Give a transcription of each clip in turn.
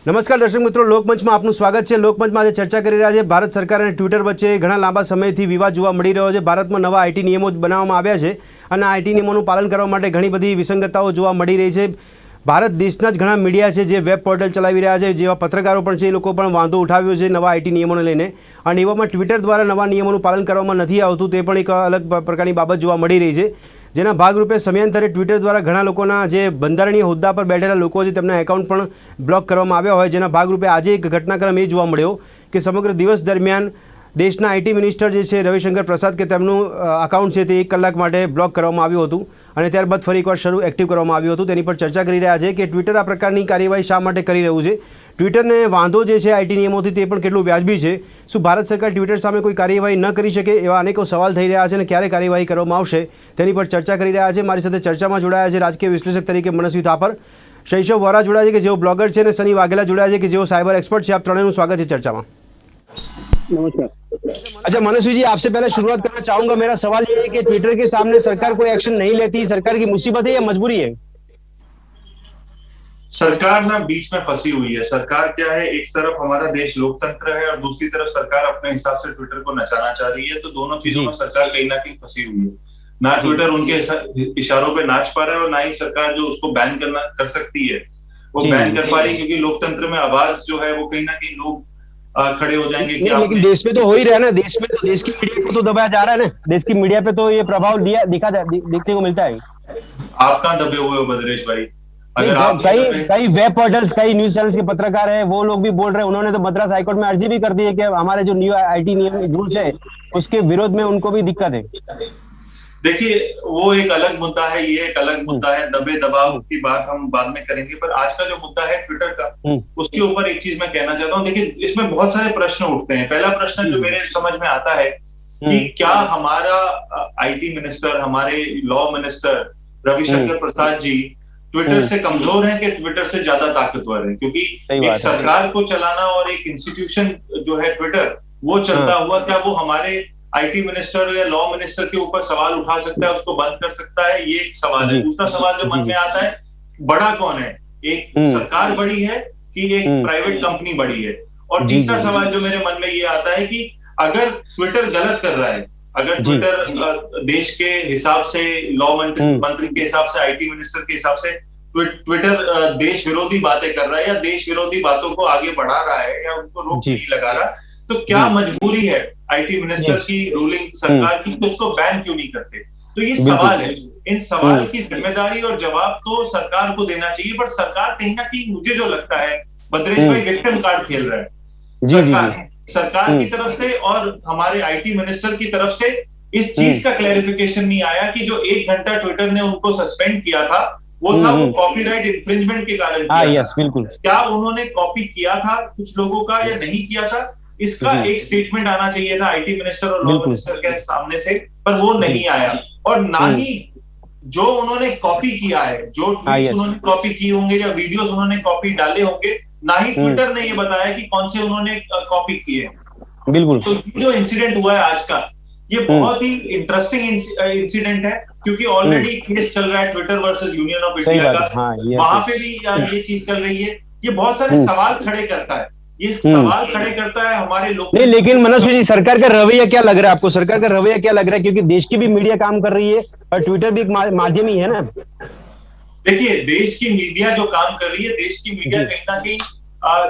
નમસ્કાર દર્શક મિત્રો, લોકમંચમાં આપનું સ્વાગત છે। લોકમંચમાં આજે ચર્ચા કરી રહ્યા છે ભારત સરકાર અને ટ્વિટર વચ્ચે ઘણા લાંબા સમયથી વિવાદ જોવા મળી રહ્યો છે। ભારતમાં નવા આઈટી નિયમો બનાવવામાં આવ્યા છે અને આઈટી નિયમોનું પાલન કરવા માટે ઘણી બધી વિસંગતતાઓ જોવા મળી રહી છે। ભારત દેશના જ ઘણા મીડિયા છે જે વેબ પોર્ટલ ચલાવી રહ્યા છે, જેવા પત્રકારો પણ છે, એ લોકો પણ વાંધો ઉઠાવ્યો છે નવા આઈટી નિયમોને લઈને, અને એવામાં ટ્વિટર દ્વારા નવા નિયમોનું પાલન કરવામાં નથી આવતું તે પણ એક અલગ પ્રકારની બાબત જોવા મળી રહી છે। જેના ભાગરૂપે સમયાંતરે ટ્વિટર દ્વારા ઘણા લોકોના જે બંધારણીય હોદ્દા પર બેઠેલા લોકો છે તેમના એકાઉન્ટ પણ બ્લોક કરવામાં આવ્યા હોય, જેના ભાગરૂપે આજે એક ઘટનાક્રમ એ જોવા મળ્યો કે સમગ્ર દિવસ દરમિયાન દેશના આઈટી મિનિસ્ટર જે છે રવિશંકર પ્રસાદ કે તેમનું અકાઉન્ટ છે તે 1 કલાક માટે બ્લોક કરવામાં આવ્યું હતું અને ત્યારબાદ ફરી એકવાર શરૂ એક્ટિવ કરવામાં આવ્યું હતું। તેની પર ચર્ચા કરી રહ્યા છે કે ટ્વિટર આ પ્રકારની કાર્યવાહી શા માટે કરી રહ્યું છે, ટ્વિટરને વાંધો જે છે આઈટી નિયમોથી તે પણ કેટલું વ્યાજબી છે, શું ભારત સરકાર ટ્વિટર સામે કોઈ કાર્યવાહી ન કરી શકે, એવા અનેકો સવાલ થઈ રહ્યા છે અને ક્યારે કાર્યવાહી કરવામાં આવશે તેની પર ચર્ચા કરી રહ્યા છે। મારી સાથે ચર્ચામાં જોડાયા છે રાજકીય વિશ્લેષક તરીકે મનસ્વી થાપર, શૈશવ વોરા જોડાયા છે કે જેઓ બ્લોગર છે, અને સની વાઘેલા જોડાયા છે કે જેઓ સાયબર एक्सपर्ट છે। आप ત્રણેયનું સ્વાગत है चर्चा में। नमस्कार। अच्छा मनस्वी जी, आपसे पहले शुरुआत करना चाहूंगा। मेरा सवाल ये है कि ट्विटर के सामने सरकार कोई एक्शन नहीं लेती, सरकार की मुसीबत है या मजबूरी है? सरकार ना बीच में फंसी हुई है। सरकार क्या है, एक तरफ हमारा देश लोकतंत्र है और दूसरी तरफ सरकार अपने हिसाब से ट्विटर को नचाना चाह रही है। तो दोनों चीजों में सरकार कहीं ना कहीं फंसी हुई है। ना ट्विटर उनके इशारों पे नाच पा रहा है और ना ही सरकार जो उसको बैन करना कर सकती है वो बैन कर पा रही है, क्योंकि लोकतंत्र में आवाज जो है वो कहीं ना कहीं लोग खड़े हो जाएंगे कि लेकिन देश में तो हो ही रहा है ना, देश में तो देश की मीडिया को तो दबाया जा रहा है ना, देश की मीडिया पे तो ये प्रभाव देखने को मिलता है। आप कहाँ दबे हुए हो भद्रेश भाई? अगर आप कई वेब पोर्टल्स, कई न्यूज चैनल्स के पत्रकार है, वो लोग भी बोल रहे हैं, उन्होंने तो मद्रास हाईकोर्ट में अर्जी भी कर दी है कि हमारे जो न्यू आईटी नियम रूल्स है उसके विरोध में उनको भी दिक्कत है। देखिए, वो एक अलग मुद्दा है, ये एक अलग मुद्दा है। दबे दबाव की बात हम बाद में करेंगे, पर आज का जो मुद्दा है ट्विटर का, उसके ऊपर एक चीज मैं कहना चाहता हूँ। देखिए, इसमें बहुत सारे प्रश्न उठते हैं। पहला प्रश्न जो मेरे समझ में आता है कि क्या हमारा आईटी मिनिस्टर, हमारे law minister Ravishankar Prasad ji Twitter से कमजोर है कि ट्विटर से ज्यादा ताकतवर है? क्योंकि एक सरकार को चलाना और एक इंस्टीट्यूशन जो है ट्विटर, वो चलता हुआ क्या वो हमारे आईटी मिनिस्टर या लॉ मिनिस्टर के ऊपर सवाल उठा सकता है, उसको बंद कर सकता है? ये एक सवाल है। दूसरा सवाल जो मन में आता है, बड़ा कौन है, एक सरकार बड़ी है कि एक प्राइवेट कंपनी बड़ी है? और तीसरा सवाल जो मेरे मन में ये आता है कि अगर ट्विटर गलत कर रहा है, अगर ट्विटर देश के हिसाब से, लॉ मंत्री के हिसाब से, आईटी मिनिस्टर के हिसाब से ट्विटर देश विरोधी बातें कर रहा है या देश विरोधी बातों को आगे बढ़ा रहा है या उनको रोक नहीं लगा रहा, तो क्या मजबूरी है आईटी मिनिस्टर की, रूलिंग सरकार की, तो उसको बैन क्यों नहीं करते? तो ये सवाल है। इन सवाल की जिम्मेदारी और जवाब तो सरकार को देना चाहिए, पर सरकार कहीं ना कहीं, मुझे जो लगता है भद्रेश भाई, विक्टिम कार्ड खेल रहा है। सरकार की तरफ से और हमारे आईटी मिनिस्टर की तरफ से इस चीज का क्लैरिफिकेशन नहीं आया कि जो 1 घंटा ट्विटर ने उनको सस्पेंड किया था वो था वो कॉपीराइट इंफ्रिंजमेंट के कारण किया था। बिल्कुल। क्या उन्होंने कॉपी किया था कुछ लोगों का या नहीं किया था? इसका एक स्टेटमेंट आना चाहिए था आईटी मिनिस्टर और लॉ मिनिस्टर के सामने से, पर वो नहीं आया। और ना ही जो उन्होंने कॉपी किया है, जो ट्वीट्स उन्होंने कॉपी की होंगे या वीडियोस उन्होंने कॉपी डाले होंगे, ना ही ट्विटर ने ये बताया कि कौन से उन्होंने कॉपी किए। बिल्कुल। तो जो इंसिडेंट हुआ है आज का, ये बहुत ही इंटरेस्टिंग इंसिडेंट है, क्योंकि ऑलरेडी केस चल रहा है Twitter versus union of India का। वहां पे भी ये चीज चल रही है। ये बहुत सारे सवाल खड़े करता है, ये सवाल खड़े करता है हमारे लोग। नहीं, लेकिन मनस्वी जी, सरकार का रवैया क्या लग रहा है आपको? सरकार का रवैया क्या लग रहा है? क्योंकि देश की भी मीडिया काम कर रही है और ट्विटर भी एक माध्यम ही है ना। देखिए, देश की मीडिया जो काम कर रही है, देश की मीडिया कहीं ना कहीं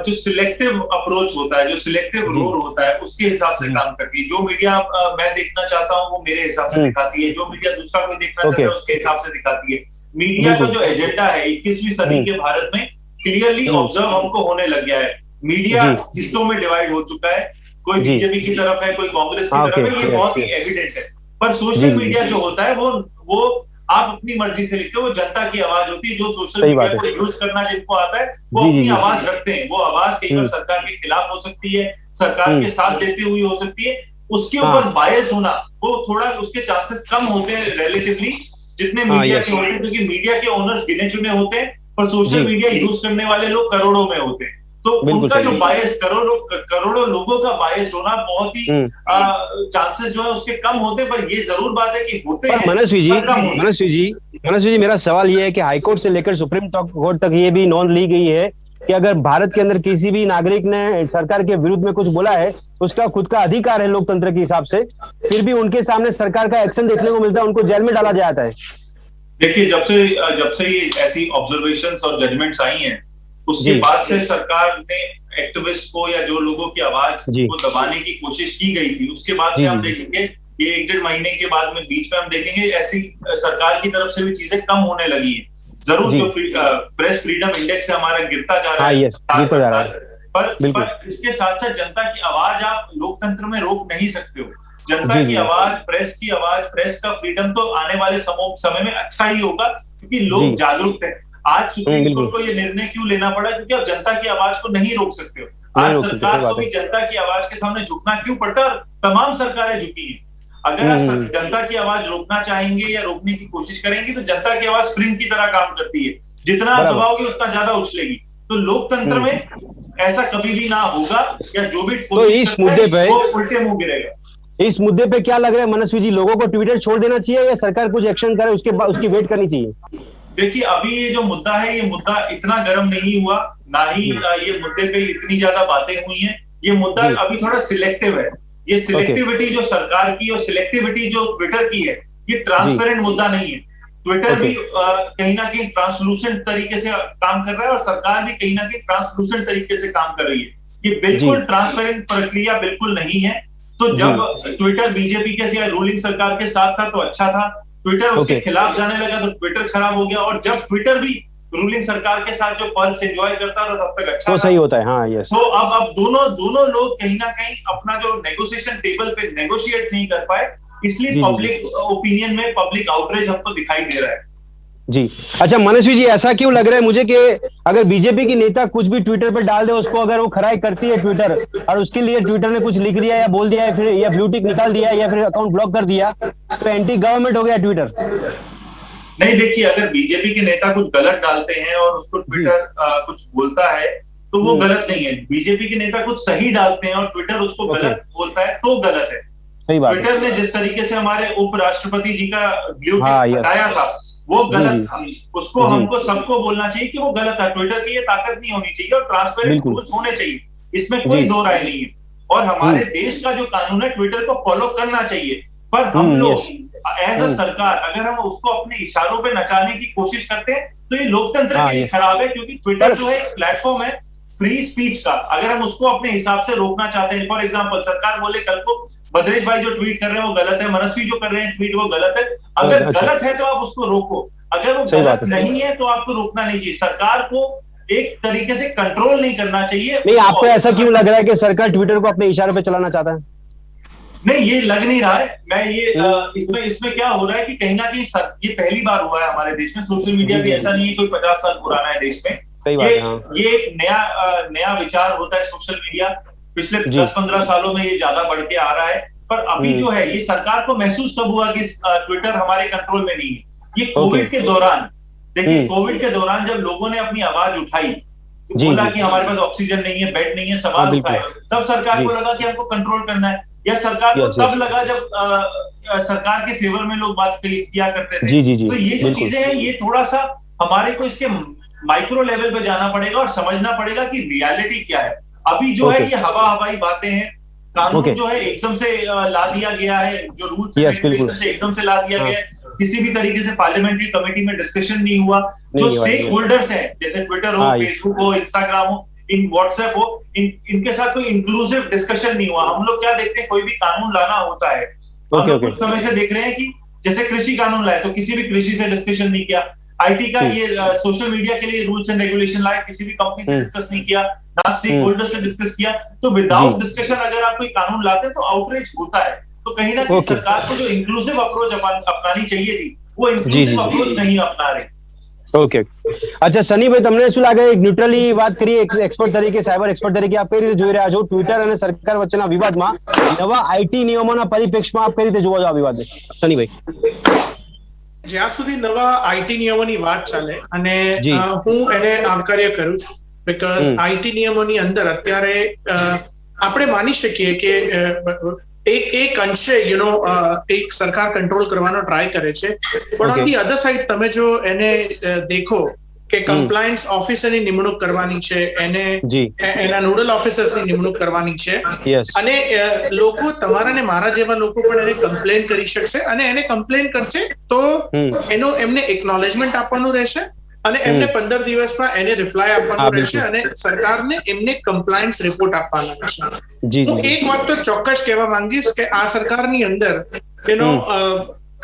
जो सिलेक्टिव अप्रोच होता है, जो सिलेक्टिव रोल होता है, उसके हिसाब से काम करती है। जो मीडिया मैं देखना चाहता हूँ वो मेरे हिसाब से दिखाती है, जो मीडिया दूसरा कोई देखना चाहता है उसके हिसाब से दिखाती है। मीडिया का जो एजेंडा है 21वीं सदी के भारत में क्लियरली ऑब्जर्व हमको होने लग गया है। मीडिया हिस्सों में डिवाइड हो चुका है, कोई बीजेपी की तरफ है, कोई कांग्रेस की तरफ है, ये बहुत ही एविडेंट है। पर सोशल मीडिया जो होता है वो आप अपनी मर्जी से लिखते हो, वो जनता की आवाज होती है। जो सोशल मीडिया को यूज करना जिनको आता है वो अपनी आवाज रखते हैं। वो आवाज कई बार सरकार के खिलाफ हो सकती है, सरकार के साथ देते हुए हो सकती है। उसके ऊपर बायस होना, वो थोड़ा उसके चांसेस कम होते हैं रिलेटिवली, जितने मीडिया के होते हैं, क्योंकि मीडिया के ओनर्स गिने चुने होते हैं, पर सोशल मीडिया यूज करने वाले लोग करोड़ों में होते हैं। तो उनका जो बायस, करोड़ों लोगों का बायस होना बहुत ही चांसेस जो है उसके कम होते हैं। पर ये जरूर बात है कि होते हैं। मनस्वी जी, मेरा सवाल ये है कि हाईकोर्ट से लेकर सुप्रीम कोर्ट तक ये भी नोंद ली गई है कि अगर भारत के अंदर किसी भी नागरिक ने सरकार के विरुद्ध में कुछ बोला है, उसका खुद का अधिकार है लोकतंत्र के हिसाब से, फिर भी उनके सामने सरकार का एक्शन देखने को मिलता है, उनको जेल में डाला जाता है। देखिए, जब से ये ऐसी ऑब्जर्वेशंस और जजमेंट्स आई हैं, उसके बाद से सरकार ने एक्टिविस्ट को या जो लोगों की आवाज को दबाने की कोशिश की गई थी, उसके बाद से हम देखेंगे ये 1-1.5 महीने के बाद में बीच में हम देखेंगे ऐसी सरकार की तरफ से भी चीजें कम होने लगी है। जरूर जो प्रेस फ्रीडम इंडेक्स है हमारा गिरता जा रहा है, पर इसके साथ साथ जनता की आवाज आप लोकतंत्र में रोक नहीं सकते हो। जनता की आवाज, प्रेस की आवाज, प्रेस का फ्रीडम तो आने वाले समय में अच्छा ही होगा, क्योंकि लोग जागरूक हैं। आज सुप्रीम कोर्ट को ये निर्णय क्यों लेना पड़ा, क्योंकि आप जनता की आवाज को नहीं रोक सकते हो। आज सरकार को भी जनता की आवाज के सामने झुकना क्यों पड़ता, तमाम सरकारें झुकी हैं। अगर आप जनता की आवाज रोकना चाहेंगे या रोकने की कोशिश करेंगे तो जनता की आवाज स्प्रिंग की तरह काम करती है, जितना आप दबाओगे उतना ज्यादा उछलेगी। तो लोकतंत्र में ऐसा कभी भी ना होगा, या जो भी इस मुद्दे पे उल्टे मुंह गिरेगा। इस मुद्दे पे क्या लग रहा है मनस्वी जी, लोगों को ट्विटर छोड़ देना चाहिए या सरकार कुछ एक्शन करे उसके बाद उसकी वेट करनी चाहिए? देखिए, अभी ये जो मुद्दा है, ये मुद्दा इतना गर्म नहीं हुआ, ना ही ये मुद्दे पे इतनी ज्यादा बातें हुई हैं। ये मुद्दा अभी थोड़ा सिलेक्टिव है। ये सिलेक्टिविटी जो सरकार की और सिलेक्टिविटी जो ट्विटर की है, ये ट्रांसपेरेंट मुद्दा नहीं है। ट्विटर भी कहीं ना कहीं ट्रांसलूसेंट तरीके से काम कर रहा है और सरकार भी कहीं ना कहीं ट्रांसलूसेंट तरीके से काम कर रही है। ये बिल्कुल ट्रांसपेरेंट प्रक्रिया बिल्कुल नहीं है। तो जब ट्विटर बीजेपी के रूलिंग सरकार के साथ था तो अच्छा था, ट्विटर उसके खिलाफ जाने लगा तो ट्विटर खराब हो गया, और जब ट्विटर भी रूलिंग सरकार के साथ जो पल्स एंजॉय करता था तब तक अच्छा तो सही होता है। हाँ, यस। तो अब दोनों लोग कहीं ना कहीं अपना जो नेगोशिएशन टेबल पे नेगोशिएट नहीं कर पाए, इसलिए पब्लिक ओपिनियन में पब्लिक आउटरेज हमको दिखाई दे रहा है। जी, अच्छा मनस्वी जी, ऐसा क्यों लग रहा है मुझे कि अगर बीजेपी की नेता कुछ भी ट्विटर पर डाल दे, उसको अगर वो खराई करती है ट्विटर, और उसके लिए ट्विटर ने कुछ लिख दिया या बोल दिया है, फिर या ब्लू टिक निकाल दिया या फिर अकाउंट ब्लॉक कर दिया, तो एंटी गवर्नमेंट हो गया ट्विटर? नहीं, देखिए, अगर बीजेपी के नेता कुछ गलत डालते हैं और उसको ट्विटर कुछ बोलता है तो वो गलत नहीं है। बीजेपी के नेता कुछ सही डालते हैं और ट्विटर उसको गलत बोलता है तो गलत है। ट्विटर ने जिस तरीके से हमारे उपराष्ट्रपति जी का ब्लू टिक हटाया था, वो गलत था। उसको हमको सबको बोलना चाहिए कि वो गलत था। ट्विटर की ये ताकत नहीं होनी चाहिए और ट्रांसपेरेंट रूल्स होने चाहिए, इसमें कोई दो राय नहीं है। और हमारे देश का जो कानून है, ट्विटर को फॉलो करना चाहिए। पर हम लोग एज अ सरकार अगर हम उसको अपने इशारों पे नचाने की कोशिश करते हैं तो ये लोकतंत्र के लिए खराब है, क्योंकि ट्विटर जो है एक प्लेटफॉर्म है फ्री स्पीच का। अगर हम उसको अपने हिसाब से रोकना चाहते हैं, फॉर एग्जाम्पल सरकार बोले कल को भद्रेश भाई जो ट्वीट कर रहे हैं वो गलत है, मनस्वी जो कर रहे हैं ट्वीट वो गलत है, अगर गलत है तो आप उसको रोको, अगर वो गलत नहीं है तो आपको रोकना नहीं चाहिए। सरकार को एक तरीके से कंट्रोल नहीं करना चाहिए। नहीं, आपको ऐसा क्यों लग रहा है कि सरकार ट्विटर को अपने इशारों पे चलाना चाहता है? नहीं, ये लग नहीं रहा है। मैं ये इसमें क्या हो रहा है कि कहीं ना कहीं ये पहली बार हुआ है हमारे देश में। सोशल मीडिया भी ऐसा नहीं है कोई 50 साल पुराना है देश में। ये एक नया विचार होता है सोशल मीडिया। पिछले 10-15 सालों में ये ज्यादा बढ़ के आ रहा है, पर अभी जो है ये सरकार को महसूस कब हुआ कि ट्विटर हमारे कंट्रोल में नहीं है? ये कोविड के दौरान, देखिए कोविड के दौरान जब लोगों ने अपनी आवाज उठाई, बोला कि हमारे पास ऑक्सीजन नहीं है, बेड नहीं है, सवाल उठाए, तब सरकार को लगा कि हमको कंट्रोल करना है। या सरकार को तब लगा जब सरकार के फेवर में लोग बात किया करते थे। तो ये जो चीजें हैं, ये थोड़ा सा हमारे को इसके माइक्रो लेवल पे जाना पड़ेगा और समझना पड़ेगा कि रियलिटी क्या है। अभी जो है ये हवाई बातें हैं। कानून जो है एकदम से ला दिया गया है, जो रूल्स से एकदम से ला दिया गया है। किसी भी तरीके से पार्लियामेंट्री कमेटी में डिस्कशन नहीं हुआ। जो स्टेक होल्डर्स हैं, जैसे ट्विटर हो, फेसबुक हो, इंस्टाग्राम हो, इन व्हाट्सएप हो, इनके साथ कोई इंक्लूसिव डिस्कशन नहीं हुआ। हम लोग क्या देखते हैं, कोई भी कानून लाना होता है, हम लोग कुछ समय से देख रहे हैं कि जैसे कृषि कानून लाए तो किसी भी कृषि से डिस्कशन नहीं किया। आईटी का ये सोशल मीडिया के लिए रूल्स एंड रेगुलेशन लाए, किसी भी कंपनी से डिस्कस नहीं किया, ना स्टेक होल्डर से डिस्कस किया। तो विदाउट डिस्कशन अगर आप कोई कानून लाते हैं तो आउटरीच होता है। तो कहीं ना कहीं सरकार को जो इंक्लूसिव अप्रोच अपनानी चाहिए थी, वो इंक्लूसिव अप्रोच नहीं अपना रही। ओके, अच्छा सनी भाई, તમને શું લાગે ન્યુટ્રલી વાત કરીએ, એક એક્સપર્ટ તરીકે, સાયબર એક્સપર્ટ તરીકે આપ કઈ રીતે જોઈ રહ્યા છો ટ્વિટર અને સરકાર વચ્ચેના વિવાદમાં, નવા આઈટી નિયમોના પરિપ્રેક્ષમાં આપ કઈ રીતે જોવો છો આ વિવાદને? સની ભાઈ, જ્યાં સુધી નવા આઈટી નિયમોની વાત ચાલે અને હું એને આવકાર્ય કરું છું, બીકોઝ આઈટી નિયમોની અંદર અત્યારે આપણે માની શકીએ કે એક અંશે એક સરકાર કંટ્રોલ કરવાનો ટ્રાય કરે છે, પણ ઓન ધી અધર સાઈડ તમે જો એને દેખો કે કમ્પ્લાયન્સ ઓફિસરની નિમણૂક કરવાની છે, એને એના નોડલ ઓફિસર્સની નિમણૂક કરવાની છે, અને લોકો તમારા ને મારા જેવા લોકો પણ એને કમ્પ્લેન કરી શકશે, અને એને કમ્પ્લેન કરશે તો એમને એકનોલેજમેન્ટ આપવાનું રહેશે, અને એમને 15 દિવસમાં એને રિપ્લાય આપવાનું રહેશે, અને સરકારને એમને કમ્પ્લાયન્સ રિપોર્ટ આપવાનો રહેશે. હું એક વાત તો ચોક્કસ કહેવા માંગીશ કે આ સરકારની અંદર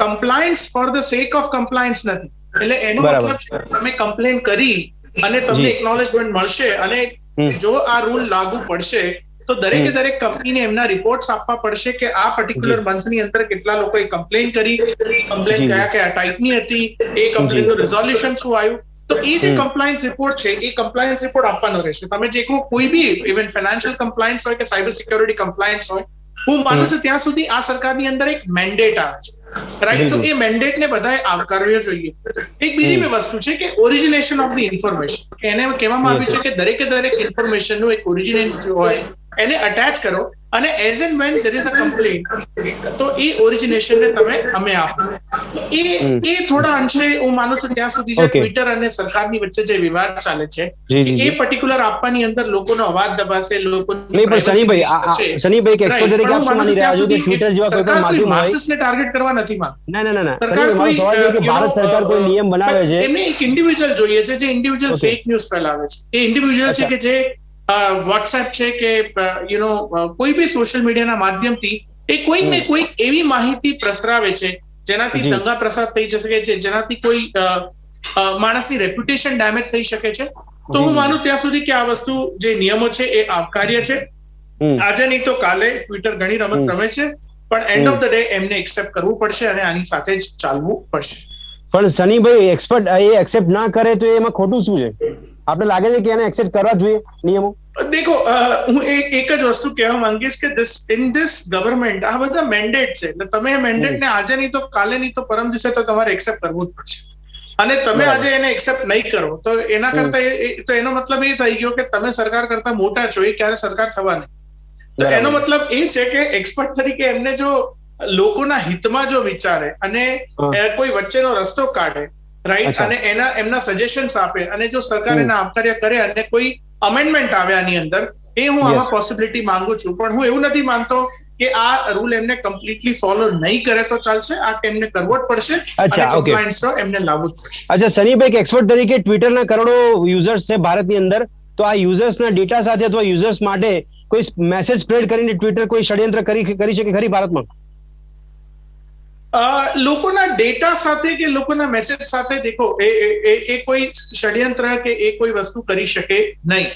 compliance for the sec of compliance નથી. એટલે એનો મતલબ તમે કમ્પ્લેન કરી અને તમને એકનોલેજમેન્ટ મળશે, અને જો આ રૂલ લાગુ પડશે તો દરેકે દરેક કંપનીને એમના રિપોર્ટ્સ આપવા પડશે કે આ પર્ટિક્યુલર મંથની અંદર કેટલા લોકોએ કમ્પ્લેન કરી, કમ્પ્લેન કયા ટાઈપની હતી, એ કમ્પ્લેનનું રિઝોલ્યુશન શું આવ્યું. તો એ જે કમ્પ્લાયન્સ રિપોર્ટ છે એ કમ્પ્લાયન્સ રિપોર્ટ આપવાનો રહેશે. તમે જે કોઈ બી ઇવન ફાઇનાન્શિયલ કમ્પ્લાયન્સ હોય કે સાયબર સિક્યોરિટી કમ્પ્લાયન્સ હોય, હું માનું છું ત્યાં સુધી આ સરકારની અંદર એક મેન્ડેટ આવે છે, રાઈટ? તો એ મેન્ડેટને બધાએ આવકારવો જોઈએ. એક બીજી બે વસ્તુ છે કે ઓરિજિનેશન ઓફ ધ ઇન્ફોર્મેશન. એને કહેવામાં આવ્યું છે કે દરેકે દરેક ઇન્ફોર્મેશનનું એક ઓરિજિનેટ હોય એને અટેચ કરો, અને as and when there is a complaint તો એ ઓરિજિનેશનને તમે અમે આપો. એ થોડા અંશે હું માનું છું ત્યાં સુધી જે ટ્વિટર અને સરકારની વચ્ચે જે વિવાદ ચાલે છે એ પર્ટિક્યુલર આપવાની અંદર લોકોનો અવાજ દબાશે, લોકોની માસીસને ટાર્ગેટ કરવા નથી માંગતા. સરકાર કોઈ નિયમ બનાવે છે, એમને એક ઇન્ડિવિજ્યુઅલ જોઈએ છે જે ઇન્ડિવિજ્યુઅલ ફેક ન્યૂઝ ફેલાવે છે. એ ઇન્ડિવિજ્યુઅલ છે કે જે વોટ્સએપ છે કે કોઈ બી સોશિયલ મીડિયાના માધ્યમથી એ કોઈક ને કોઈક એવી માહિતી પ્રસરાવે છે જેનાથી દંગા પ્રસાદ થઈ શકે છે, જેનાથી કોઈ માણસની રેપ્યુટેશન ડેમેજ થઈ શકે છે. તો હું માનું ત્યાં સુધી કે આ વસ્તુ જે નિયમો છે એ આવકાર્ય છે. આજે નહીં તો કાલે ટ્વિટર ઘણી રમત રમે છે, પણ એન્ડ ઓફ ધ ડે એમને એક્સેપ્ટ કરવું પડશે અને આની સાથે જ ચાલવું પડશે. પણ સનીભાઈ એક્સેપ્ટ ના કરે તો એમાં ખોટું શું છે? આપણે લાગે છે કે એને એક્સેપ્ટ કરવા જોઈએ નિયમો? દેખો, હું એક જ વસ્તુ કહેવા માંગીશ કે ઇન ધીસ ગવર્મેન્ટ આ બધા મેન્ડેટ છે, એટલે તમે એ મેન્ડેટને આજે નહીં તો કાલે નહીં તો પરમ દિવસે તો તમારે એક્સેપ્ટ કરવું જ પડશે. અને તમે આજે એને એક્સેપ્ટ નહીં કરો તો એના કરતા તો એનો મતલબ એ થઈ ગયો કે તમે સરકાર કરતા મોટા છો, એ ક્યારે સરકાર થવા નહીં. તો એનો મતલબ એ છે કે એક્સપર્ટ તરીકે એમને જો લોકોના હિતમાં જો વિચારે અને કોઈ વચ્ચેનો રસ્તો કાઢે, રાઈટ, અને એમના સજેશન્સ આપે, અને જો સરકાર એના આવકાર્ય કરે અને કોઈ અમેન્ડમેન્ટ આવે આની અંદર, એ હું આમાં પોસિબિલિટી માંગુ છું. પણ હું એવું નથી માનતો કે આ રૂલ એમને કમ્પ્લીટલી ફોલો નહીં કરે તો ચાલશે. આ એમને કરવો જ પડશે અને કમ્પ્લાયન્સ એમને લાવવું જ પડશે. અચ્છા સનીભાઈ, એક્સપર્ટ તરીકે ટ્વિટરના કરોડો યુઝર્સ છે ભારતની અંદર, તો આ યુઝર્સના ડેટા સાથે અથવા યુઝર્સ માટે કોઈ મેસેજ સ્પ્રેડ કરીને ટ્વિટર કોઈ ષડયંત્ર કરી શકે ખરી ભારતમાં? લોકોના ડેટા સાથે કે લોકોના મેસેજ સાથે દેખો એ કોઈ ષડયંત્ર કે એ કોઈ વસ્તુ કરી શકે નહીં.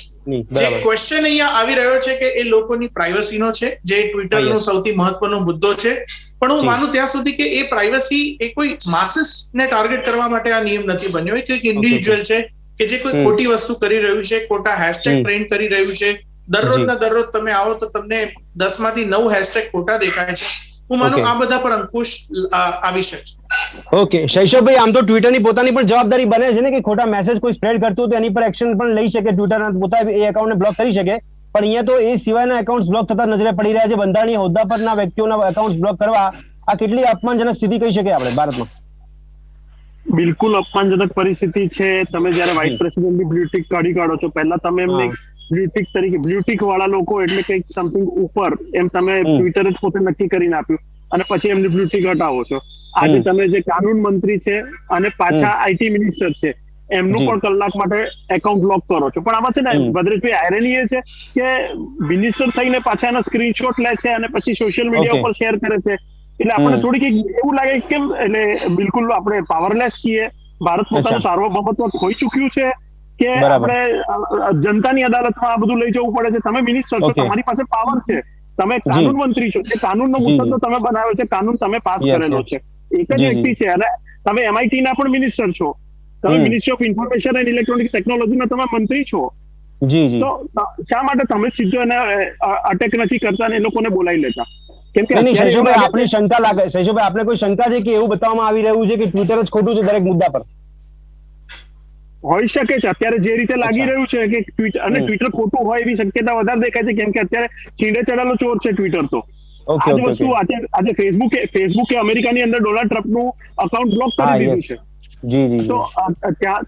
જે ક્વેશ્ચન અહીંયા આવી રહ્યો છે કે એ લોકોની પ્રાઇવસીનો છે, જે ટ્વિટરનો સૌથી મહત્વનો મુદ્દો છે. પણ હું માનું ત્યાં સુધી કે એ પ્રાઇવસી એ કોઈ માસીસને ટાર્ગેટ કરવા માટે આ નિયમ નથી બન્યો. એ કોઈ ઇન્ડિવિજ્યુઅલ છે કે જે કોઈ ખોટી વસ્તુ કરી રહ્યું છે, ખોટા હેશટેગ ટ્રેન્ડ કરી રહ્યું છે. દરરોજ તમે આવો તો તમને 10 માંથી 9 હેશટેગ ખોટા દેખાય છે. હું માનું આ બધા પર અંકુશ આવી શકે. ઓકે શૈશવભાઈ, આમ તો ટ્વિટરની પોતાની પણ જવાબદારી બને છે ને કે ખોટા મેસેજ કોઈ સ્પ્રેડ કરતું તો એની પર એક્શન પણ લઈ શકે, ટ્વિટર પોતાના એ એકાઉન્ટને બ્લોક કરી શકે. પણ અહીંયા તો એ સિવાયના એકાઉન્ટ્સ બ્લોક થતા નજરે પડી રહ્યા છે. બંધારણીય હોદ્દા પરના વ્યક્તિઓના એકાઉન્ટ્સ બ્લોક કરવા આ કેટલી અપમાનજનક સ્થિતિ કહી શકે આપણે ભારતમાં? બિલકુલ અપમાનજનક પરિસ્થિતિ છે. તમે જયારે વાઇસ પ્રેસિડેન્ટની બ્લુ ટિક કાઢી કાઢો છો, પહેલા તમે એમને બ્લુ ટિક તરીકે બ્લુ ટિક વાળા લોકો એટલે કંઈક સમથિંગ ઉપર એમ તમે ટ્વિટર જ પોતે નક્કી કરીને આપ્યું, અને પછી એમને બ્લુ ટિક હટાવો છો. આજે તમે જે કાનૂન મંત્રી છે અને પાછા આઈટી મિનિસ્ટર છે એમનું પણ કલાક માટે એકાઉન્ટ બ્લોક કરો છો. પણ આમાં છે ને ભદ્રેશભાઈ, આયરની એ છે કે મિનિસ્ટર થઈને પાછા એના સ્ક્રીનશોટ લે છે અને પછી સોશિયલ મીડિયા ઉપર શેર કરે છે. એટલે આપણને થોડીક એવું લાગે કેમ, એટલે બિલકુલ આપણે પાવરલેસ છીએ. ભારત પોતાનું સાર્વભૌમત્વ ખોઈ ચૂક્યું છે કે આપણે જનતાની અદાલતમાં આ બધું લઈ જવું પડે છે. તમે મિનિસ્ટર છો, તમારી પાસે પાવર છે, તમે કાનૂન મંત્રી છો, એ કાનૂનનો મુસદ્દો તમે બનાવ્યો છે, કાનૂન તમે પાસ કરેલો છે. એક જ વ્યક્તિ છે અને તમે MIT ના પણ મિનિસ્ટર છો, તમે ministry of information and electronic ટેકનોલોજીના તમે મંત્રી છો. તો શા માટે તમે સીધો એને અટેક નથી કરતા અને એ લોકોને બોલાવી લેતા? કેમ કે આપણી શંકા લાગે, શૈશવભાઈ આપણે કોઈ શંકા છે કે એવું બતાવવામાં આવી રહ્યું છે કે ટ્વિટર જ ખોટું છે દરેક મુદ્દા પર? હોઈ શકે છે. અત્યારે જે રીતે લાગી રહ્યું છે કે ટ્વિટર ખોટું હોય એવી શક્યતા વધારે દેખાય છે, કેમ કે અત્યારે ચીંડે ચડાયેલો ચોર છે ટ્વિટર. તો આજ વસ્તુ આજે ફેસબુકે અમેરિકાની અંદર ડોનાલ્ડ ટ્રમ્પનું અકાઉન્ટ બ્લોક કરી દીધું છે. તો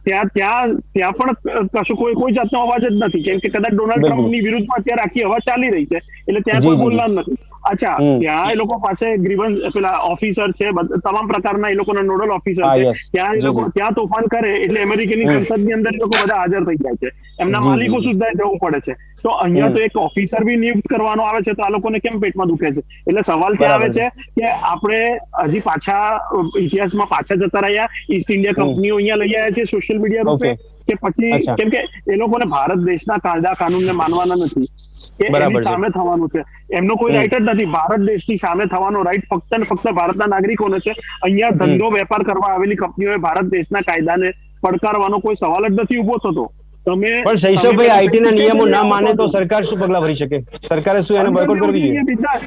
ત્યાં પણ કશું કોઈ જાતનો અવાજ જ નથી, કેમ કે કદાચ ડોનાલ્ડ ટ્રમ્પની વિરુદ્ધમાં અત્યારે આખી હવા ચાલી રહી છે, એટલે ત્યાં કોઈ બોલનાર નથી. અચ્છા, ત્યાં એ લોકો પાસે ગ્રીવન્સ પેલા ઓફિસર છે, તમામ પ્રકારના એ લોકોના નોડલ ઓફિસર છે, ત્યાં એ લોકો ત્યાં તોફાન કરે એટલે અમેરિકાની સંસદની અંદર એ લોકો બધા હાજર થઈ જાય છે, એમના માલિકો સુદ્ધા જવું પડે છે. તો અહીંયા તો એક ઓફિસર બી નિયુક્ત કરવાનો આવે છે, તો આ લોકોને કેમ પેટમાં દુખે છે? એટલે સવાલ ત્યાં આવે છે કે આપણે હજી પાછા ઇતિહાસમાં પાછા જતા રહ્યા, ઈસ્ટ ઇન્ડિયા કંપનીઓ અહીંયા લઈ આવ્યા છે સોશિયલ મીડિયા રૂપે, કે પછી કેમ કે એ લોકોને ભારત દેશના કાયદા કાનૂનને માનવાના નથી કે એની સામે થવાનું છે, એમનો કોઈ રાઈટ જ નથી. ભારત દેશની સામે થવાનો રાઈટ ફક્ત ને ફક્ત ભારતના નાગરિકોને છે. અહીંયા ધંધો વેપાર કરવા આવેલી કંપનીઓએ ભારત દેશના કાયદાને પડકારવાનો કોઈ સવાલ જ નથી ઉભો થતો. પણ શૈશવભાઈ, આઈટી ના નિયમો ના માને તો સરકાર શું પગલા ભરી શકે? સરકારે શું એને બોયકોટ કરવી જોઈએ? બિંદાસ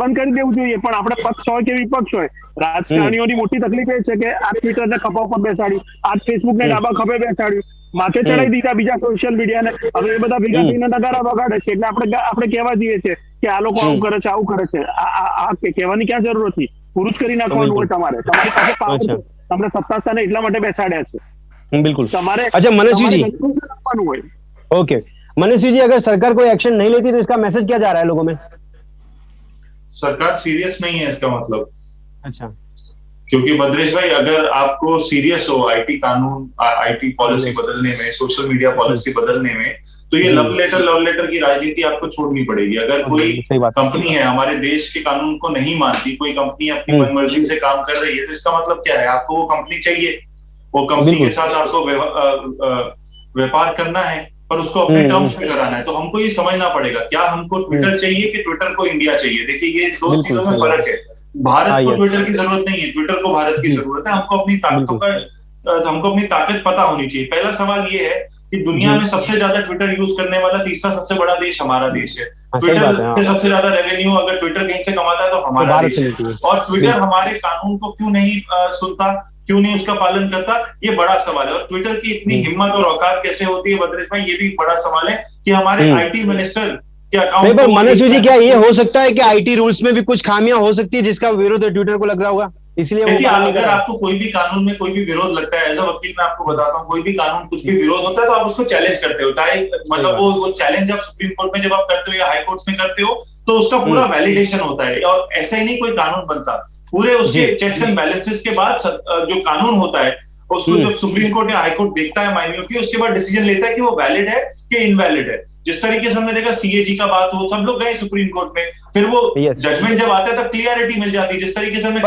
બંધ કરી દેવું જોઈએ. પણ આપણે પક્ષ હોય કે વિપક્ષ હોય, રાજકારણીઓની મોટી તકલીફ એ છે કે આ ટ્વિટર ને ખભા ઉપર બેસાડ્યું, આ ફેસબુક ને ડાબા ખભે બેસાડ્યું, માથે ચડાવી દીધા બીજા સોશિયલ મીડિયાને. હવે એ બધા ભેગા થઈને નગારા વગાડે છે, એટલે આપણે કહેવા જઈએ છીએ કે આ લોકો આવું કરે છે, આવું કરે છે. આ કહેવાની ક્યાં જરૂર હતી? પુરુષ કરી નાખવાનું હોય તમારે. તમારી પાસે પાવર છે, તમને સત્તા સ્થાને એટલા માટે બેસાડ્યા છે. बिल्कुल. તમારે अच्छा मनस्वी जी, ओके मनस्वी जी, अगर सरकार कोई एक्शन नहीं लेती तो इसका मैसेज क्या जा रहा है लोगों में? सरकार सीरियस नहीं है इसका मतलब. अच्छा, क्योंकि भद्रेश भाई, अगर आपको सीरियस हो आईटी कानून, आईटी पॉलिसी बदलने में, सोशल मीडिया पॉलिसी बदलने में, तो ये लव लेटर की राजनीति आपको छोड़नी पड़ेगी. अगर कोई कंपनी है हमारे देश के कानून को नहीं मानती, कोई कंपनी अपनी मनमर्जी से काम कर रही है, तो इसका मतलब क्या है? आपको वो कंपनी चाहिए, वो कंपनी के साथ आपको व्यापार करना है, पर उसको अपने टर्म्स में कराना है. तो हमको ये समझना पड़ेगा, क्या हमको ट्विटर चाहिए कि ट्विटर को इंडिया चाहिए? देखिए, ये दो चीजों में फर्क है. भारत को ट्विटर की जरूरत नहीं है, ट्विटर को भारत की जरूरत है. हमको अपनी ताकत पता होनी चाहिए. पहला सवाल ये है कि दुनिया में सबसे ज्यादा ट्विटर यूज करने वाला तीसरा सबसे बड़ा देश हमारा देश है. ट्विटर से सबसे ज्यादा रेवेन्यू अगर ट्विटर कहीं से कमाता है तो हमारा देश है. और ट्विटर हमारे कानून को क्यों नहीं सुनता, क्यों नहीं उसका पालन करता, ये बड़ा सवाल है. और ट्विटर की इतनी हिम्मत और औकात कैसे होती है भद्रेश भाई, ये भी एक बड़ा सवाल है कि हमारे आईटी मिनिस्टर के अकाउंट. मनस्वी जी, क्या ये हो सकता है कि आईटी रूल्स में भी कुछ खामियां हो सकती है जिसका विरोध ट्विटर को लग रहा होगा, इसलिए देखिए, अगर आपको कोई भी कानून में कोई भी विरोध लगता है, एज अ वकील मैं आपको बताता हूँ, कोई भी कानून कुछ भी विरोध होता है तो आप उसको चैलेंज करते हो. मतलब वो चैलेंज आप सुप्रीम कोर्ट में जब आप करते हो या हाई कोर्ट में करते हो तो उसका पूरा वैलिडेशन होता है. और ऐसा ही नहीं कोई कानून बनता, पूरे उसके चेक्स एंड बैलेंसेस के बाद जो कानून होता है उसको जब सुप्रीम कोर्ट या हाई कोर्ट देखता है माइन्यूटली, उसके बाद डिसीजन लेता है कि वो वैलिड है कि इनवैलिड है. जिस तरीके से हमने देखा सीएजी का बात हो, सब लोग गए सुप्रीम कोर्ट में, फिर वो जजमेंट जब आता है तब क्लियरिटी मिल जाती है. जिस तरीके से हमने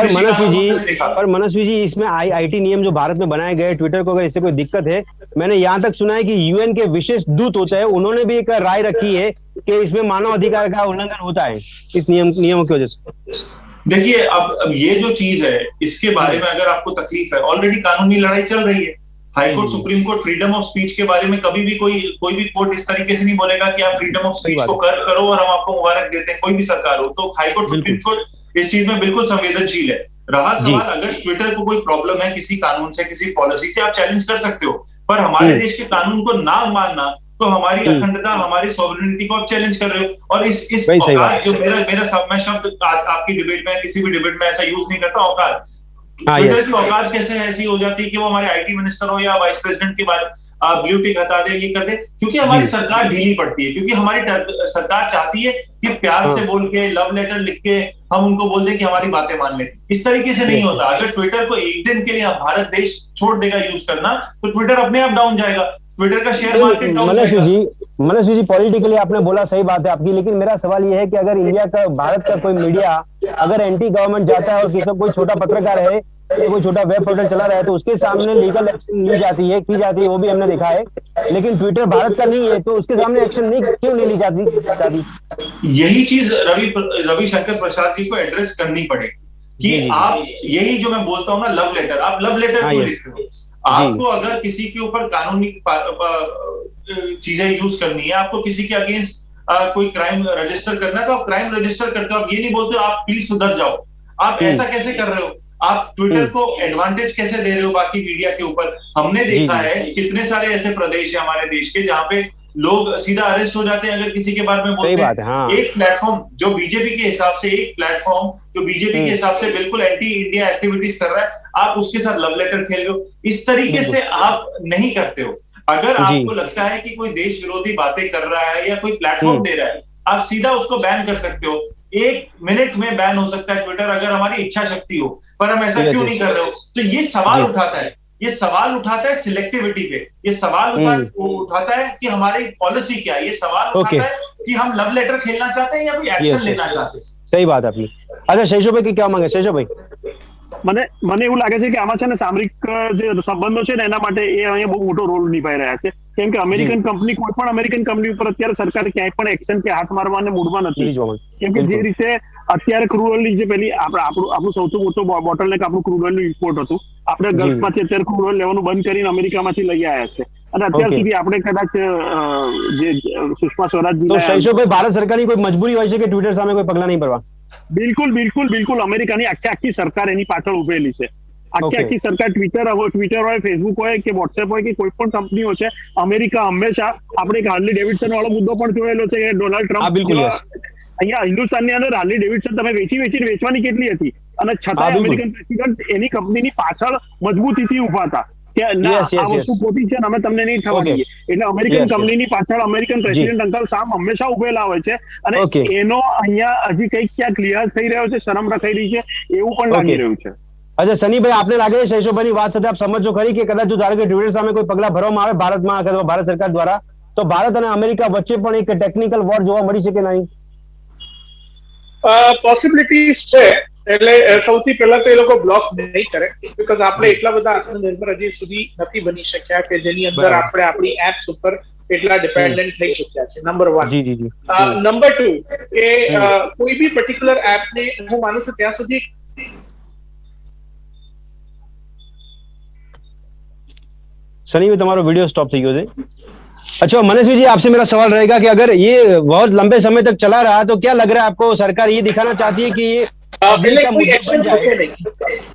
मनस्वी जी, इसमें आईटी नियम जो भारत में बनाए गए, ट्विटर को अगर इससे कोई दिक्कत है, मैंने यहाँ तक सुना है कि यूएन के विशेष दूत होते हैं, उन्होंने भी एक राय रखी है कि इसमें मानव अधिकार का उल्लंघन होता है इस नियमों की वजह से. देखिए, अब ये जो चीज है, इसके बारे में अगर आपको तकलीफ है, ऑलरेडी कानूनी लड़ाई चल रही है. High court, supreme court freedom of speech के बारे में कभी भी कोई भी कोर्ट इस तरीके से नहीं बोलेगा कि आप फ्रीडम ऑफ स्पीच को करो और हम आपको मुबारक देते हैं, कोई भी सरकार हो. तो हाई कोर्ट, सुप्रीम कोर्ट इस चीज में बिल्कुल संवेदनशील है. रहा सवाल, अगर ट्विटर को कोई प्रॉब्लम है किसी कानून से, किसी पॉलिसी से, आप चैलेंज कर सकते हो, पर हमारे देश के कानून को ना मानना तो हमारी अखंडता, हमारी सॉवरेनिटी को आप चैलेंज कर रहे हो. और इस औकात, जो मेरा सब, मैं शब्द आपकी डिबेट में, किसी भी डिबेट में ऐसा यूज नहीं करता, औकात, ट्विटर की औकात कैसे ऐसी हो जाती है कि वो हमारे आईटी मिनिस्टर हो या वाइस प्रेसिडेंट के बारे ब्लू टिक हटा दे, ये कर दे, क्योंकि हमारी सरकार ढीली पड़ती है. क्योंकि हमारी सरकार चाहती है कि प्यार से बोल के, लव लेटर लिख के हम उनको बोल दें कि हमारी बातें मान ले. इस तरीके से नहीं होता. अगर ट्विटर को एक दिन के लिए भारत देश छोड़ देगा यूज करना, तो ट्विटर अपने आप डाउन जाएगा. ट्विटर का शेयर मार्केट डाउन जाएगा. मनस्वी जी, पॉलिटिकली आपने बोला, सही बात है आपकी, लेकिन मेरा सवाल यह है कि अगर इंडिया का, भारत का कोई मीडिया अगर एंटी गवर्नमेंट जाता है और किसी कोई छोटा पत्रकार है, कोई छोटा वेब पोर्टल चला रहा है, तो उसके सामने लीगल एक्शन की जाती है, वो भी हमने देखा है. लेकिन ट्विटर भारत का नहीं है, तो उसके सामने एक्शन क्यों नहीं ली जाती? यही चीज रविशंकर प्रसाद जी को एड्रेस करनी पड़ेगी कि आप, यही जो मैं बोलता हूँ ना, लव लेटर, आप लव लेटर क्यों लिख रहे हो? आपको अगर किसी के ऊपर कानूनी चीजें यूज करनी है, आपको किसी के अगेंस्ट कोई क्राइम रजिस्टर करना है, तो आप क्राइम रजिस्टर करते हो. आप ये नहीं बोलते आप प्लीज सुधर जाओ. आप ऐसा कैसे कर रहे हो? आप ट्विटर को एडवांटेज कैसे दे रहे हो बाकी मीडिया के ऊपर? हमने देखा है कितने सारे ऐसे प्रदेश है हमारे देश के जहाँ पे लोग सीधा अरेस्ट हो जाते हैं अगर किसी के बारे में बोलते हैं. हाँ. एक प्लेटफॉर्म जो बीजेपी के हिसाब से, बिल्कुल एंटी इंडिया एक्टिविटीज कर रहा है, आप उसके साथ लव लेटर खेल रहे हो। इस तरीके से आप नहीं करते हो। अगर आपको लगता है कि कोई देश विरोधी बातें कर रहा है या कोई प्लेटफॉर्म दे रहा है, आप सीधा उसको बैन कर सकते हो। 1 मिनट में बैन हो सकता है ट्विटर, अगर हमारी इच्छा शक्ति हो, पर हम ऐसा क्यों नहीं कर रहे हो? तो ये सवाल उठाता है, ये सवाल उठाता है सिलेक्टिविटी पे, ये सवाल उठाता है कि हमारी पॉलिसी क्या है, ये सवाल उठाता है कि हम लव लेटर खेलना चाहते हैं या कोई एक्शन लेना चाहते हैं। सही बात आपकी। अच्छा, शैशव भाई क्या માંગે? શૈશવ ભાઈ, મને એવું લાગે છે કે આમાં છે ને સામરિક જે સંબંધો છે ને એના માટે એ અહીંયા બહુ મોટો રોલ નિભાઈ રહ્યા છે, કેમ કે અમેરિકન કંપની, કોઈ પણ અમેરિકન કંપની ઉપર અત્યારે સરકારે ક્યાંય પણ એક્શન કે હાથ મારવાને મૂડમાં નથી, કેમ કે જે રીતે અત્યારે ક્રૂડ ઓઇલની જે પેલી આપણું સૌથી મોટો બોટલનેક આપણું ક્રૂડ ઓઇલનું ઇમ્પોર્ટ હતું, આપણે ગલ્ફમાંથી અત્યારે ક્રૂડ ઓઇલ લેવાનું બંધ કરીને અમેરિકામાંથી લઈ આવ્યા છે, અને અત્યાર સુધી આપણે કદાચ જે સુષ્મા સ્વરાજજી, તો શૈશવભાઈ, ભારત સરકારની કોઈ મજબૂરી હોય છે કે ટ્વિટર સામે કોઈ પગલા નહીં ભરવા? બિલકુલ બિલકુલ બિલકુલ, અમેરિકાની આખી સરકાર એની પાછળ ઉભેલી છે। આખી સરકાર, ટ્વિટર હોય, ફેસબુક હોય કે વોટ્સએપ હોય કે કોઈ પણ કંપનીઓ છે, અમેરિકા હંમેશા, આપણે એક હાર્લી ડેવિડસન વાળો મુદ્દો પણ જોયેલો છે કે ડોનાલ્ડ ટ્રમ્પ અહીંયા હિન્દુસ્તાનની અંદર હાર્લી ડેવિડસન તમે વેચવાની કેટલી હતી, અને છતાં અમેરિકન પ્રેસિડેન્ટ એની કંપનીની પાછળ મજબૂતીથી ઉભા હતા કે ના, આ વસ્તુ ખોટી છે, અમે તમને નહીં થવા દઈએ। એટલે અમેરિકન કંપનીની પાછળ અમેરિકન પ્રેસિડેન્ટ અંકલ સામ હંમેશા ઉભેલા હોય છે, અને એનો અહીંયા હજી કંઈક ક્યાંક લિહાઝ થઈ રહ્યો છે, શરમ રખાઈ રહી છે, એવું પણ લાગી રહ્યું છે। अच्छा, सनीभाई, आपने लागे शैशवभाईની વાત સાથે આપ સમજો ખરી કે કદાચ જો ધારો કે ટ્વિટર સામે કોઈ પગલા ભરવામાં આવે ભારતમાં અથવા ભારત સરકાર દ્વારા, તો ભારત અને અમેરિકા વચ્ચે પણ એક ટેકનિકલ વોર જોવા મળી શકે નહીં? પોસિબિલિટીઝ છે। એટલે સૌથી પહેલા તો એ લોકો બ્લોક નહીં કરે, બીકોઝ આપણે એટલા બધા આત્મનિર્ભર હજી સુધી નથી બની શક્યા કે જેની અંદર આપણે આપણી એપ્સ ઉપર એટલા ડિપેન્ડન્ટ થઈ ચૂક્યા છે, નંબર 1। જી જી જી। નંબર 2 કે કોઈ બી પર્ટિક્યુલર એપને હું માનું છું ત્યાં સુધી सनी भाई, तुम्हारा वीडियो स्टॉप थी गयो। अच्छा, मनीष जी, आपसे मेरा सवाल रहेगा कि अगर ये बहुत लंबे समय तक चला रहा तो क्या लग रहा है आपको, सरकार ये दिखाना चाहती है कि ये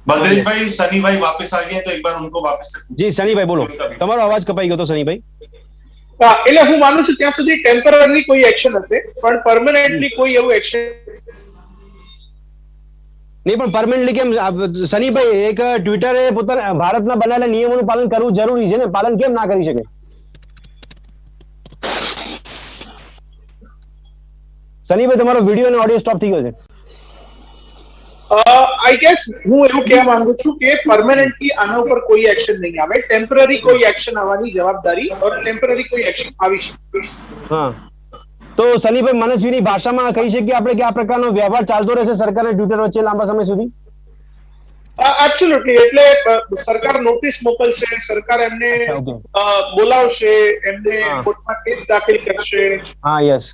बद्रेश भाई, सनी भाई वापस आ गए तो एक बार उनको वापस। जी सनी भाई बोलो, તમારો અવાજ કપાઈ ગયો તો સની ભાઈ। એટલે હું માનું છું ત્યાં સુધી ટેમ્પરરી કોઈ એક્શન હશે, પણ પરમેનન્ટલી કોઈ એવું એક્શન नहीं, પણ પરમેનન્ટલી કેમ સની ભાઈ? એક ટ્વિટરે પોતાના ભારતના બનાવેલા નિયમોનું પાલન કરવું જરૂરી છે ને, પાલન કેમ ના કરી શકે? સની ભાઈ, તમારો વિડિયો અને ઓડિયો સ્ટોપ થઈ ગયો છે। આઈ ગેસ હું એવું કહેવા માંગુ છું કે પરમેનન્ટલી આના ઉપર કોઈ એક્શન નહીં આવે, ટેમ્પરરી કોઈ એક્શન આવવાની જવાબદારી और ટેમ્પરરી કોઈ એક્શન આવી શકે। હા, તો સનીભાઈ, મનસ્વીની ભાષામાં કહી શકીએ આપણે કે આ પ્રકારનો વ્યવહાર ચાલતો રહેશે સરકાર અને ટ્વિટર વચ્ચે લાંબા સમય સુધી? એબ્સોલ્યુટલી। એટલે સરકાર નોટિસ મોકલશે, સરકાર એમને બોલાવશે, એમને કોર્ટમાં કેસ દાખલ કરશે। हाँ, यस,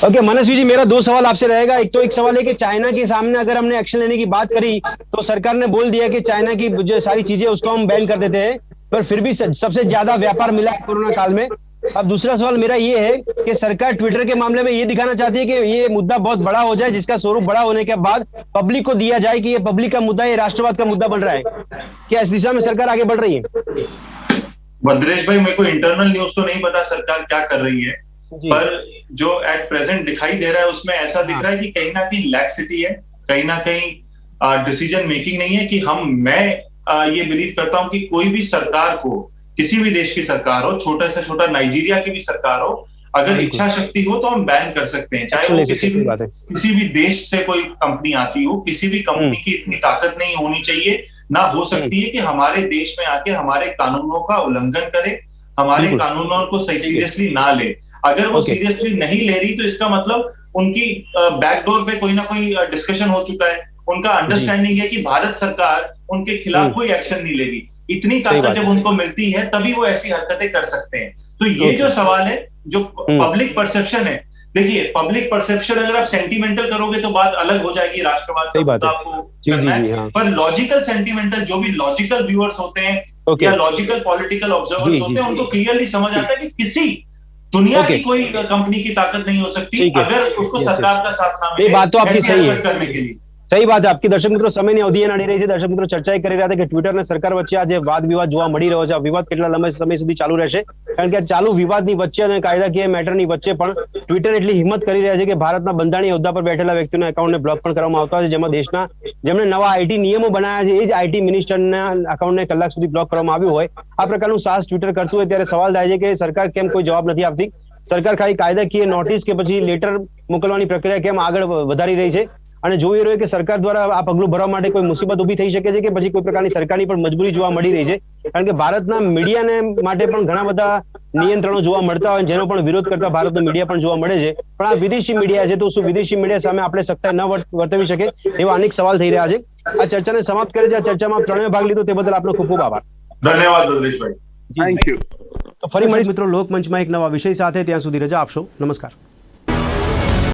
ओके। मनस्वी जी, मेरा 2 सवाल आपसे रहेगा। एक तो एक सवाल है कि चाइना के सामने अगर हमने एक्शन लेने की बात करी तो सरकार ने बोल दिया कि चाइना की जो सारी चीजें उसको हम बैन कर देते हैं, पर फिर भी सबसे ज्यादा व्यापार मिला कोरोना काल में। अब दूसरा सवाल मेरा ये है कि सरकार ट्विटर के मामले में ये दिखाना चाहती है कि ये मुद्दा बहुत बड़ा हो जाए, जिसका स्वरूप बड़ा होने के बाद पब्लिक को दिया जाए कि ये पब्लिक का मुद्दा, ये राष्ट्रवाद का मुद्दा बन रहा है। क्या इस दिशा में सरकार आगे बढ़ रही है? बद्रेश भाई, मेरे को इंटरनल न्यूज तो नहीं पता सरकार क्या कर रही है, पर जो एट प्रेजेंट दिखाई दे रहा है उसमें ऐसा दिख रहा है कि कहीं ना कहीं लैक्सिटी है, कहीं ना कहीं डिसीजन मेकिंग नहीं है। कि मैं ये बिलीव करता हूं कि कोई भी सरकार को, किसी भी देश की सरकार हो, छोटा से छोटा नाइजीरिया की भी सरकार हो, अगर इच्छा शक्ति हो तो हम बैन कर सकते हैं। चाहे वो किसी भी देश से कोई कंपनी आती हो, किसी भी कंपनी की इतनी ताकत नहीं होनी चाहिए, ना हो सकती है कि हमारे देश में आके हमारे कानूनों का उल्लंघन करे, हमारे कानूनों को सीरियसली ना ले। अगर वो सीरियसली नहीं ले रही तो इसका मतलब उनकी बैकडोर पे कोई ना कोई डिस्कशन हो चुका है। उनका अंडरस्टैंडिंग है कि भारत सरकार उनके खिलाफ कोई एक्शन नहीं लेगी। इतनी ताकत जब उनको मिलती है तभी वो ऐसी हरकतें कर सकते हैं। तो ये जो सवाल है, जो पब्लिक परसेप्शन है, देखिए पब्लिक परसेप्शन अगर आप सेंटिमेंटल करोगे तो बात अलग हो जाएगी, राष्ट्रवाद का मुद्दा आपको करना है, पर लॉजिकल सेंटिमेंटल जो भी लॉजिकल व्यूअर्स होते हैं या लॉजिकल पॉलिटिकल ऑब्जर्वर्स होते हैं, उनको क्लियरली समझ आता है कि किसी दुनिया की कोई कंपनी की ताकत नहीं हो सकती अगर उसको सरकार का साथ ना मिले। ये बात तो आपकी सही है। करने के लिए સહી વાત છે આપકી। દર્શક મિત્રો, સમયની અવધિ એ નડી રહી છે। દર્શક મિત્રો, ચર્ચા એ કરી રહ્યા હતા કે ટ્વિટર અને સરકાર વચ્ચે આ જે વાદ વિવાદ જોવા મળી રહ્યો છે, આ વિવાદ કેટલા લાંબા સમય સુધી ચાલુ રહેશે? કારણ કે ચાલુ વિવાદની વચ્ચે અને કાયદાકીય મેટરની વચ્ચે પણ ટ્વિટર એટલી હિંમત કરી રહ્યા છે કે ભારતના બંધારણીય હોદ્દા પર બેઠેલા વ્યક્તિઓના એકાઉન્ટને બ્લોક પણ કરવામાં આવતા હોય છે, જેમાં દેશના જેમણે નવા આઈટી નિયમો બનાવ્યા છે એ જ આઈટી મિનિસ્ટરના એકાઉન્ટને કલાક સુધી બ્લોક કરવામાં આવ્યું હોય। આ પ્રકારનું સાહસ ટ્વિટર કરતું હોય ત્યારે સવાલ થાય છે કે સરકાર કેમ કોઈ જવાબ નથી આપતી? સરકાર ખાલી કાયદાકીય નોટિસ કે પછી લેટર મોકલવાની પ્રક્રિયા કેમ આગળ વધારી રહી છે? અને જોઈ રહ્યો કે સરકાર દ્વારા આ પગલું ભરવા માટે કોઈ મુસીબત ઊભી થઈ શકે છે કે પછી કોઈ પ્રકારની સરકારની પણ મજબૂરી જોવા મળી રહી છે? કારણ કે ભારતના મીડિયાને માટે પણ ઘણા બધા નિયંત્રણો જોવા મળતા હોય, જેનો પણ વિરોધ કરતા ભારતનું મીડિયા પણ જોવા મળે છે, પણ આ વિદેશી મીડિયા છે, તો શું વિદેશી મીડિયા સામે આપણે સખ્તાઈ ન વર્તવી શકે? એવા અનેક સવાલ થઈ રહ્યા છે। આ ચર્ચાને સમાપ્ત કરે છે। આ ચર્ચામાં ત્રણેય ભાગ લીધો તે બદલ આપનો ખૂબ ખૂબ આભાર। ધન્યવાદ બદ્રીશભાઈ। Thank you. તો ફરી મળીશું મિત્રો લોકમંચમાં એક નવા વિષય સાથે। ત્યાં સુધી રજા આપશો। નમસ્કાર।